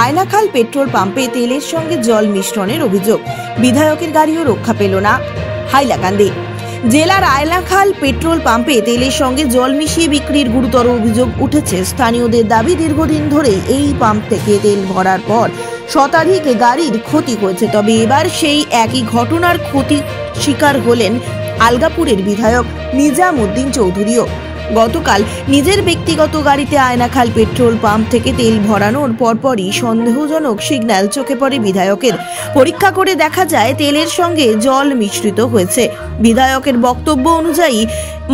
Aynakhal petrol পাম্পে তেলের সঙ্গে জল মিশ্রণের অভিযোগ। বিধায়কের গাড়িও রক্ষা পেল না হাইলাকান্দি। জেলার আয়নাখাল পেট্রোল পাম্পে তেলের সঙ্গে জল মিশিয়ে বিক্রির গুরুতর অভিযোগ উঠেছে। স্থানীয়দের দাবি, দীর্ঘদিন ধরেই এই পাম্প থেকে তেল ভরার পর শতাধিক গাড়ির ক্ষতি হয়েছে। তবে এবার সেই একই ঘটনার ক্ষতি শিকার হলেন আলগাপুরের বিধায়ক নিজামউদ্দিন চৌধুরীও। গতকাল নিজের ব্যক্তিগত গাড়িতে আয়নাখাল পেট্রোল পাম্প থেকে তেল ভরানোর পরপরই সন্দেহজনক সিগন্যাল চোখে পড়ে বিধায়কের। পরীক্ষা করে দেখা যায় তেলের সঙ্গে জল মিশ্রিত হয়েছে। বিধায়কের বক্তব্য অনুযায়ী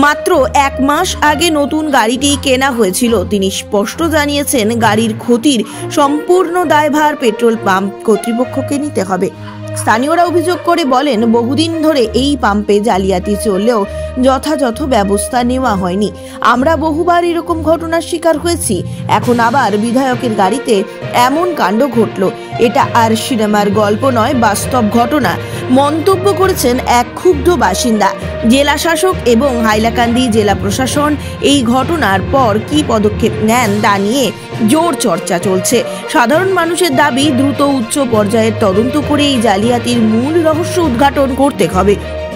মাত্র 1 মাস আগে নতুন গাড়িটি কেনা হয়েছিল। তিনি স্পষ্ট জানিয়েছেন, গাড়ির ক্ষতির সম্পূর্ণ দায়ভার পেট্রোল পাম্প কর্তৃপক্ষকে নিতে হবে। স্থানীয়রা অভিযোগ করে বলেন, বহুদিন ধরে এই পাম্পে জালিয়াতি চললেও যথাযথ ব্যবস্থা নেওয়া হয়নি। আমরা বহুবার এরকম ঘটনার শিকার হয়েছি। এখন আবার বিধায়কের গাড়িতে এমন কাণ্ড ঘটল। এটা আর সিনেমার গল্প নয়, বাস্তব ঘটনা মন্তব্য করেছেন এক ক্ষুব্ধ বাসিন্দা। জেলা শাসক এবং হাইলাকান্দি জেলা প্রশাসন এই ঘটনার পর কি পদক্ষেপ নেন তা নিয়ে জোর চর্চা চলছে। সাধারণ মানুষের দাবি, দ্রুত উচ্চ পর্যায়ের তদন্ত করে এই জালিয়াতির মূল রহস্য উদ্ঘাটন করতে হবে।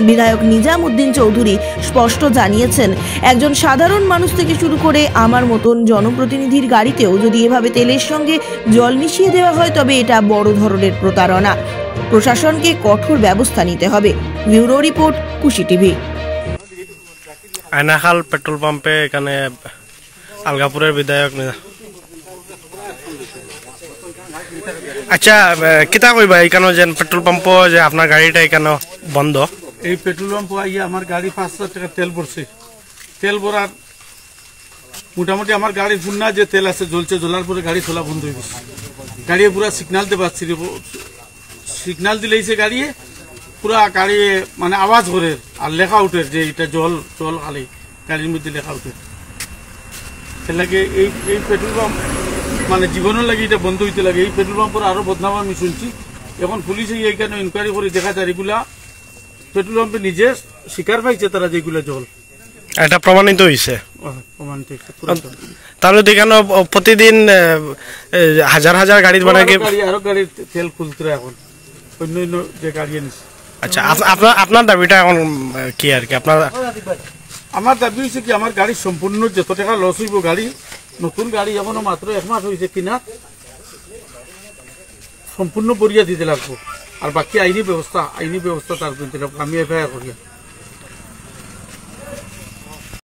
বিধায়ক নিজামউদ্দিন চৌধুরী স্পষ্ট জানিয়েছেন, একজন সাধারণ মানুষ থেকে শুরু করে আমার মতন জনপ্রতিনিধির গাড়িতেও যদি এভাবে তেলের সঙ্গে জল মিশিয়ে দেওয়া হয় তবে এটা বড় ধরনের প্রতারণা। প্রশাসনকে কঠোর ব্যবস্থা নিতে হবে। ব্যুরো রিপোর্ট, কুশি টিভি। আয়নাখাল পেট্রোল পাম্পে এখানে আলগাপুরের বিধায়ক। আচ্ছা, কিতা কইবা এখানে যে পেট্রোল পাম্প যে আপনার গাড়িটা এখানে বন্ধ? এই পেট্রোল পাম্প আইয়া আমার গাড়ি 5,000 টাকা তেল ভরছে। তেল ভরার মোটামুটি আমার গাড়ি ফুন্না যে তেল আছে জ্বলছে, জ্বলার পরে গাড়ি চলা বন্ধ হয়ে গেছে। গাড়ি পুরা সিগনাল দিয়ে পাচ্ছি, সিগনাল দিলেইছে গাড়ি পুরা গাড়ি মানে আওয়াজ করে আর লেখা উঠে যে এটা জল জল খালি গাড়ির মধ্যে লেখা উঠে। এর লাগে এই পেট্রোল পাম্প মানে জীবনের লাগে এটা বন্ধ হইতে লাগে। এই পেট্রোল পাম্পের আরো বদনাম আমি শুনছি। এখন পুলিশে এইখানে ইনকোয়ারি করে দেখা যায় এগুলা পেট্রোল পাম্পে নিজে স্বীকার পাইছে তারা যেগুলা জল। এটা প্রমাণিত হয়েছে। তাহলে এখানে প্রতিদিন হাজার হাজার গাড়ি মানে আরো গাড়ির তেল খুলতে এখন অন্য অন্য যে গাড়ি আনিছে। আচ্ছা, আপনার দাবিটা এখন কি আর কি? আমার দাবি হয়েছে কি, আমার গাড়ি সম্পূর্ণ যত টাকা লস হইব, গাড়ি নতুন গাড়ি এখনো মাত্র 1 মাস হয়েছে কিনা, সম্পূর্ণ বরিয়া দিতে লাগবো। আর বাকি আইনি ব্যবস্থা তার আমি এফআইআর করিয়া